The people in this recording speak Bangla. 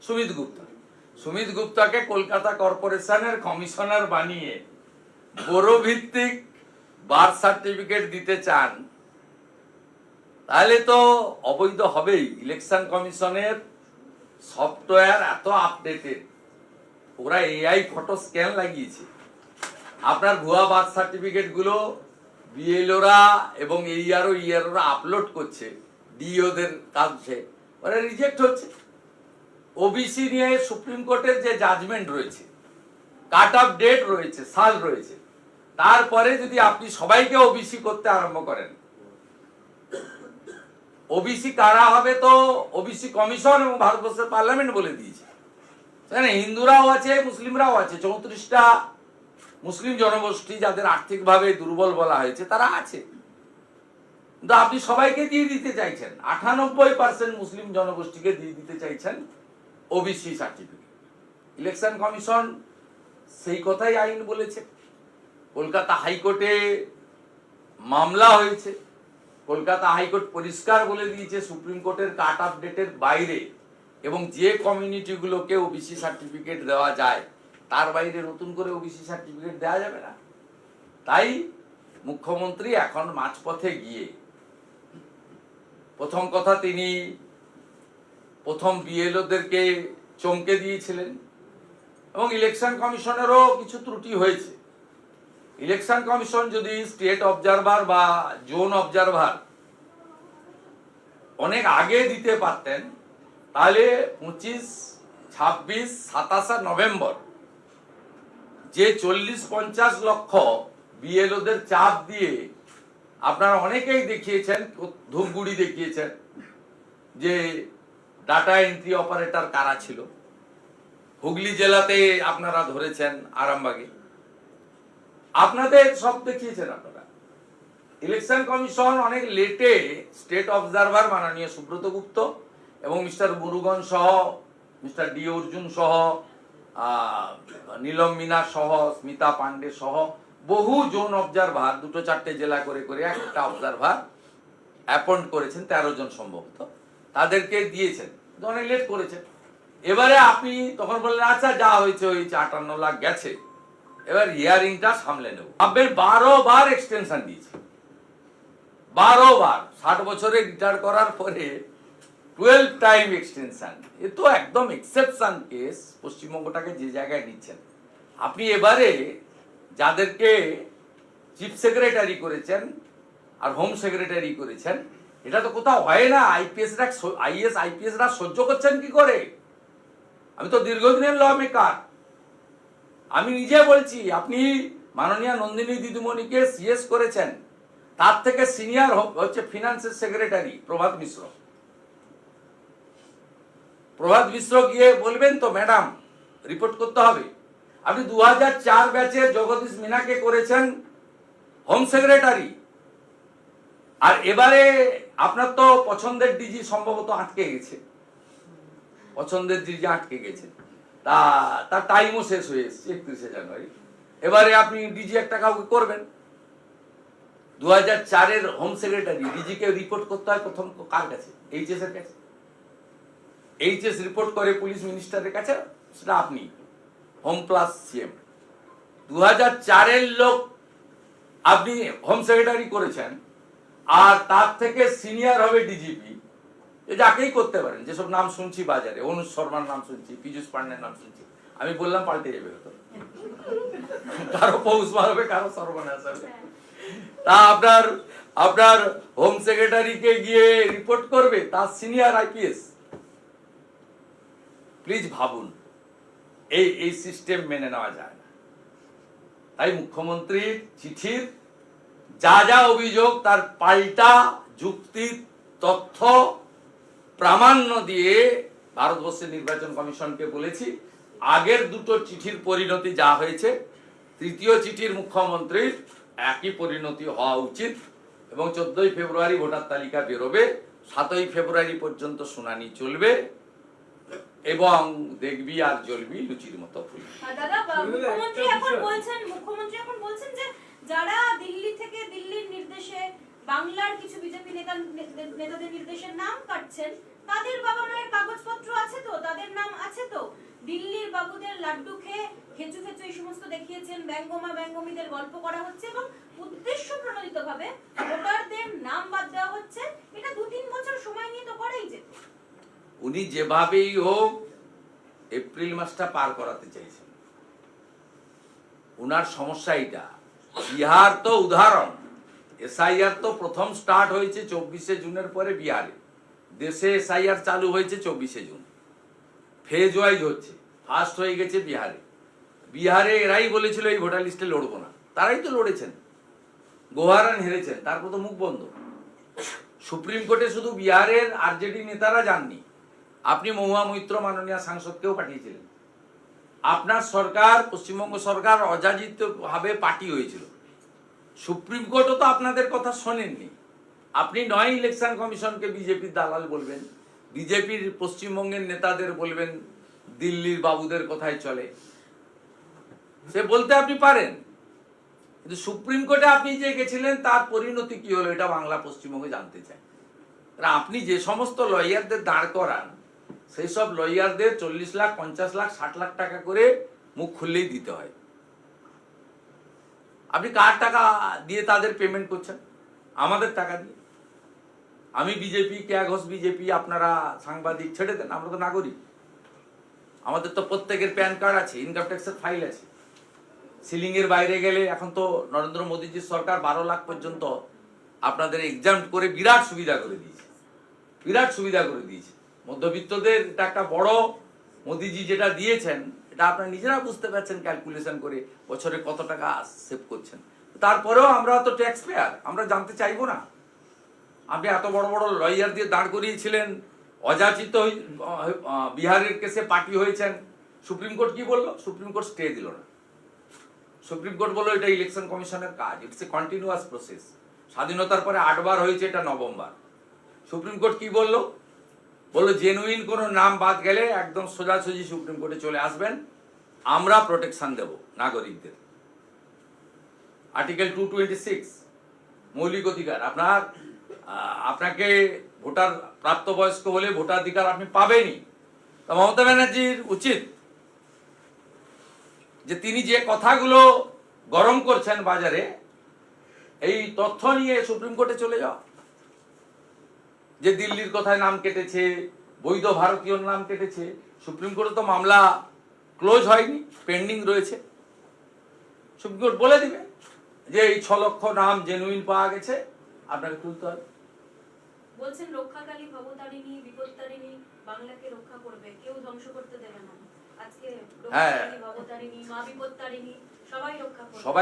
সুমিত গুপ্তাকে কলকাতা কর্পোরেশনের কমিশনার বানিয়ে বড় ভিত্তিক বার্থ সার্টিফিকেট দিতে চান, তাহলে তো অবৈধ হবেই। ইলেকশন কমিশনের সফটওয়্যার এত আপডেটেড, ওরা এআই ফটো স্ক্যান লাগিয়েছে। আপনার ভুয়া বার্থ সার্টিফিকেট গুলো বিএলওরা এবং ইআরওরা আপলোড করছে ডিওদের কাছে, ওরা রিজেক্ট হচ্ছে। ওবিসি নিয়ে সুপ্রিম কোর্টের যে জাজমেন্ট রয়েছে, কাট অফ ডেট রয়েছে, সাল রয়েছে, তারপরে যদি আপনি সবাইকে ওবিসি করতে আরম্ভ করেন, ওবিসি কারা হবে তো ওবিসি কমিশন এবং ভারতবর্ষের পার্লামেন্ট বলে দিয়েছে। সেখানে হিন্দুরাও আছে, মুসলিমরাও আছে, 34টা মুসলিম জনগোষ্ঠী যাদের আর্থিকভাবে দুর্বল বলা হয়েছে তারা আছে। কিন্তু আপনি সবাইকে দিয়ে দিতে চাইছেন, 98% মুসলিম জনগোষ্ঠীকে দিয়ে দিতে চাইছেন ওবিসি সার্টিফিকেট। ইলেকশন কমিশন সেই কথাই আইন বলেছে। কলকাতা হাইকোর্টে মামলা হয়েছে, কলকাতা হাইকোর্ট পরিষ্কার বলে দিয়েছে সুপ্রিম কোর্টের কাট অফ ডেটের বাইরে এবং যে কমিউনিটিগুলোকে ওবিসি সার্টিফিকেট দেওয়া যায় তার বাইরে নতুন করে ওবিসি সার্টিফিকেট দেওয়া যাবে না। তাই মুখ্যমন্ত্রী এখন মাঝপথে গিয়ে প্রথম কথা তিনি প্রথম বিএলওদেরকে চমকে দিয়েছিলেন এবং ইলেকশন কমিশনেরও কিছু ত্রুটি হয়েছে। ইলেকশন কমিশন যদি স্টেট অবজারভার বা জোন অবজারভার অনেক আগে দিতে পারতেন, তাহলে 25, 26, 27 নভেম্বর যে 40-50 লক্ষ বিএলওদের চাপ দিয়ে আপনারা অনেকেই দেখিয়েছেন, ধূপগুড়ি দেখিয়েছেন যে ডাটা এন্ট্রি অপারেটর কারা ছিল, হুগলি জেলাতে আপনারা ধরেছেন আরামবাগে, আপনাদের সব দেখিয়েছেন আপনারা। ইলেকশন কমিশন অনেক লেটে স্টেট অবজারভার মাননীয় সুব্রত গুপ্ত এবং মিস্টার মুরুগন সহ, মিস্টার ডি অর্জুন সহ, নীলম মিনা সহ, স্মিতা পান্ডে সহ বহু জোন অবজারভার, 2-4টে জেলা করে করে একটা অবজারভার অ্যাপয়েন্ট করেছেন, 13 জন সম্ভবত, তাদেরকে দিয়েছেন, অনেক লেট করেছেন। এবারে আপনি তখন বললেন আচ্ছা যা হয়েছে হয়েছে, 58 লাখ গেছে, এবার হিয়ারিংটা সামলে নেব। আপনার 12 বার এক্সটেনশন দিয়েছে, 12 বার, 60 বছরে রিটায়ার করার পরে 12 টাইম এক্সটেনশন। এ তো একদম এক্সেপশন কেস, পশ্চিমবঙ্গটাকে যে জায়গায় নিচ্ছেন আপনি। এবারে যাদেরকে চিফ সেক্রেটারি করেছেন আর হোম সেক্রেটারি করেছেন, এটা তো কোথাও হয় না। আইএস-আইপিএসরা সহ্য করছেন কি করে? আমি তো দীর্ঘদিনের ল মেকার, আমি নিজে বলছি। আপনি মাননীয় নন্দিনী দিদিমণিকে সিএস করেছেন, তার থেকে সিনিয়র হচ্ছে ফিনান্সের সেক্রেটারি প্রভাত মিশ্র। প্রভাত মিশ্র গিয়ে বলবেন তো ম্যাডাম রিপোর্ট করতে হবে। আপনি 2004 ব্যাচের জগদীশ মিনাকে করেছেন হোম সেক্রেটারি, আর এবারে আপনার তো পছন্দের ডিজি সম্ভবত আটকে গেছে, পছন্দের ডিজি আটকে গেছে, তার টাইমও শেষ হয়ে এসেছে 31শে জানুয়ারি। এবারে আপনি ডিজি একটা কাউকে করবেন। 2004-এর হোম সেক্রেটারি ডিজিকে রিপোর্ট করতে হয় প্রথম কার কাছে? এইচএস এর কাছে। এইচএস রিপোর্ট করে পুলিশ মিনিস্টারের কাছে, সেটা আপনি হোম প্লাস সিএম। 2004-এর লোক আপনি হোম সেক্রেটারি করেছেন, আর তার থেকে সিনিয়র হবে ডিজিপি। যাকেই করতে পারেন, যেসব নাম শুনছি বাজারে, অনুজ শর্মার নাম শুনছি, পীযূষ পান্ডের নাম শুনছি, আমি বললাম পাল্টে যাবে হয়তো, কারো পৌষ মারবে, কারো সর্বনাশ হবে। তা আপনার হোম সেক্রেটারিকে গিয়ে রিপোর্ট করবে তার সিনিয়র আইপিএস। প্লিজ ভাবুন, এই সিস্টেম মেনে নেওয়া যায় না। তাই মুখ্যমন্ত্রীর চিঠির যা যা অভিযোগ তার পাল্টা যুক্তি, তথ্য, প্রামাণ্য দিয়ে ভারতবর্ষের নির্বাচন কমিশনকে বলেছি, আগের দুটো চিঠির পরিণতি যা হয়েছে, তৃতীয় চিঠির মুখ্যমন্ত্রীর একই পরিণতি হওয়া উচিত এবং 14ই ফেব্রুয়ারি ভোটার তালিকা বেরোবে, 7ই ফেব্রুয়ারি পর্যন্ত শুনানি চলবে এবং দেখবি আর জ্বলবি লুচির মতো ফুল। দাদা, মুখ্যমন্ত্রী এখন বলছেন যে যারা দিল্লি থেকে, দিল্লির নির্দেশে বাংলার কিছু বিজেপি নেতাদের নির্দেশে নাম কাটছেন, তাদের বাবা মায়ের কাগজপত্র আছে তো, তাদের নাম আছে লাড্ডু খেয়ে খেচু খেচু এই সমস্ত দেখিয়েছেন, ব্যঙ্গমা ব্যঙ্গমীদের গল্প করা হচ্ছে এবং উদ্দেশ্য প্রণোদিত ভাবে ভোটারদের নাম বাদ দেওয়া হচ্ছে। এটা 2-3 বছর সময় নিয়ে তো করাই যেত। উনি যেভাবেই হোক এপ্রিল মাসটা পার করাতে চাইছেন। উনার সমস্যা এটা। বিহার তো উদাহরণ, এসআইআর তো প্রথম স্টার্ট হয়েছে 24শে জুনের পরে বিহারে। দেশে এসআইআর চালু হয়েছে 24শে জুন, ফেজ ওয়াইজ হচ্ছে। ফার্স্ট হয়ে গেছে বিহারে। বিহারে এরাই বলেছিল এই ভোটার লিস্টে লড়বো না, তারাই তো লড়েছেন, গোহারান হেরেছেন, তারপর তো মুখ বন্ধ। সুপ্রিম কোর্টে শুধু বিহারের আরজেডি নেতারা যাননি, আপনি মহুয়া মৈত্র মাননীয় সাংসদকেও পাঠিয়েছিলেন। আপনার সরকার, পশ্চিমবঙ্গ সরকার অযাচিত ভাবে পার্টি হয়েছিল। সুপ্রিম কোর্টও তো আপনাদের কথা শোনেননি। আপনি নয় ইলেকশন কমিশনকে বিজেপির দালাল বলবেন, বিজেপির পশ্চিমবঙ্গের নেতাদের বলবেন দিল্লির বাবুদের কথাই চলে, সে বলতে আপনি পারেন, কিন্তু সুপ্রিম কোর্টে আপনি যে গেছিলেন তার পরিণতি কি হলো এটা বাংলা পশ্চিমবঙ্গে জানতে চায়। আপনি যে সমস্ত লয়ারদের দাঁড় করান সেই সব লয়ারদের 40 লাখ, 50 লাখ, 60 লাখ টাকা করে মুখ খুললেই দিতে হয়। আপনি কার টাকা দিয়ে তাদের পেমেন্ট করছেন? আমাদের টাকা দিয়ে। আমি বিজেপি, কেয়া ঘোষ বিজেপি, আপনারা সাংবাদিক, ছেড়ে দেন, আমরা তো নাগরিক। আমাদের তো প্রত্যেকের প্যান কার্ড আছে, ইনকাম ট্যাক্সের ফাইল আছে। সিলিং এর বাইরে গেলে এখন তো নরেন্দ্র মোদীজির সরকার 12 লাখ পর্যন্ত আপনাদের এক্সাম করে বিরাট সুবিধা করে দিয়েছে, বিরাট সুবিধা করে দিয়েছে। মধ্যবিত্তদের এটা একটা বড়, মোদীজি যেটা দিয়েছেন এটা আপনারা নিজেরা বুঝতে পারছেন ক্যালকুলেশন করে বছরে কত টাকা সেভ করছেন। তারপরেও আমরা তো ট্যাক্স পেয়ার, আমরা জানতে চাইবো না? আপনি এত বড় বড় লয়ার দিয়ে দাঁড় করিয়েছিলেন, অযাচিত বিহারের কেসে পার্টি হয়েছেন। সুপ্রিম কোর্ট কি বললো? সুপ্রিম কোর্ট স্টে দিল না। সুপ্রিম কোর্ট বললো এটা ইলেকশন কমিশনের কাজ, ইটস এ কন্টিনিউয়াস প্রসেস। স্বাধীনতার পরে 8 বার হয়েছে, এটা 9ম বার। সুপ্রিম কোর্ট কি বললো? বললো জেনুইন কোনো নাম বাদ গেলে একদম সোজাসুজি সুপ্রিম কোর্টে চলে আসবেন, আমরা প্রোটেকশন দেব নাগরিকদের। আর্টিকেল 226 মৌলিক অধিকার। আপনাকে ভোটার, প্রাপ্তবয়স্ক হলে ভোটাধিকার আপনি পাবেনই। তা মমতা ব্যানার্জির উচিত যে তিনি যে কথাগুলো গরম করছেন বাজারে, এই তথ্য নিয়ে সুপ্রিম কোর্টে চলে যাওয়া। যে দিল্লির কথায় নাম কেটেছে, বৈধ ভারতীয় নাম কেটেছে, সুপ্রিম কোর্টে তো মামলা ক্লোজ হয়নি, পেন্ডিং রয়েছে। সুপ্রিম কোর্ট বলে দিবে যে এই 6 লক্ষ নাম জেনুইন পাওয়া গেছে, আপনাকে তুলতে হবে। বলছেন রক্ষাকালী, ভবতারিণী, বিপত্তারিণী বাংলাকে রক্ষা করবে, কেউ ধ্বংস করতে দেবে না। আজকে রক্ষাকালী, ভবতারিণী, মা বিপত্তারিণী সবাই রক্ষা করবে।